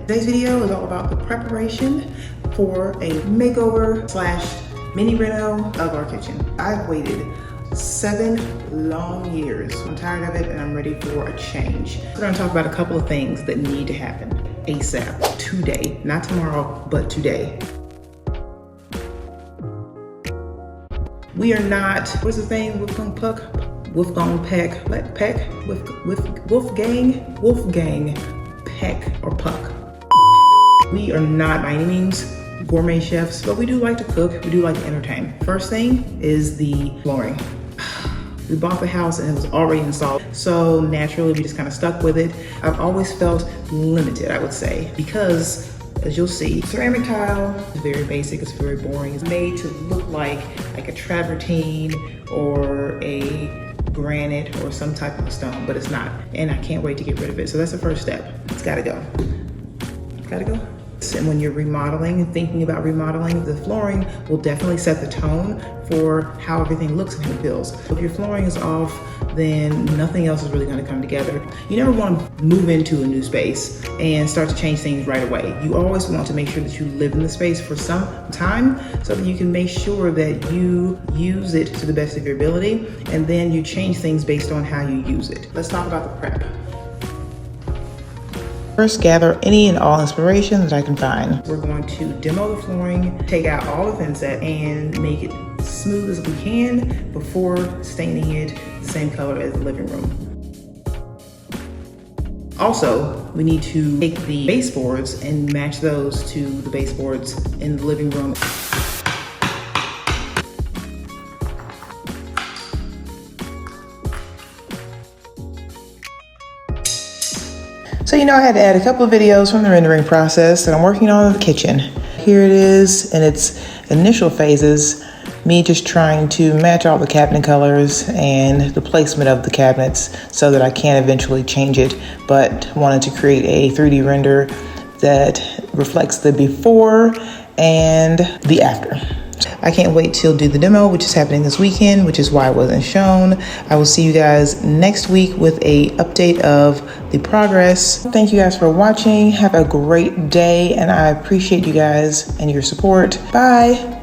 Today's video is all about the preparation for a makeover slash mini reno of our kitchen. I've waited 7 long years. I'm tired of it and I'm ready for a change. We're gonna talk about a couple of things that need to happen ASAP, today, not tomorrow, but today. We are not, what's his name, Wolfgang Peck or Puck. We are not by any means gourmet chefs, but we do like to cook, we do like to entertain. First thing is the flooring. We bought the house and it was already installed, so naturally we just kind of stuck with it. I've always felt limited, I would say, because as you'll see, ceramic tile is very basic, it's very boring. It's made to look like a travertine or a granite or some type of a stone, but it's not. And I can't wait to get rid of it. So that's the first step. It's gotta go. Gotta go. And when you're remodeling and thinking about remodeling, the flooring will definitely set the tone for how everything looks and how it feels. If your flooring is off, then nothing else is really going to come together. You never want to move into a new space and start to change things right away. You always want to make sure that you live in the space for some time so that you can make sure that you use it to the best of your ability, and then you change things based on how you use it. Let's talk about the prep. First, gather any and all inspiration that I can find. We're going to demo the flooring, take out all the thinset, and make it smooth as we can before staining it the same color as the living room. Also, we need to take the baseboards and match those to the baseboards in the living room. So I had to add a couple of videos from the rendering process that I'm working on in the kitchen. Here it is in its initial phases, me just trying to match all the cabinet colors and the placement of the cabinets so that I can eventually change it, but wanted to create a 3D render that reflects the before and the after. I can't wait till do the demo, which is happening this weekend, which is why it wasn't shown. I will see you guys next week with a update of the progress. Thank you guys for watching. Have a great day, and I appreciate you guys and your support. Bye.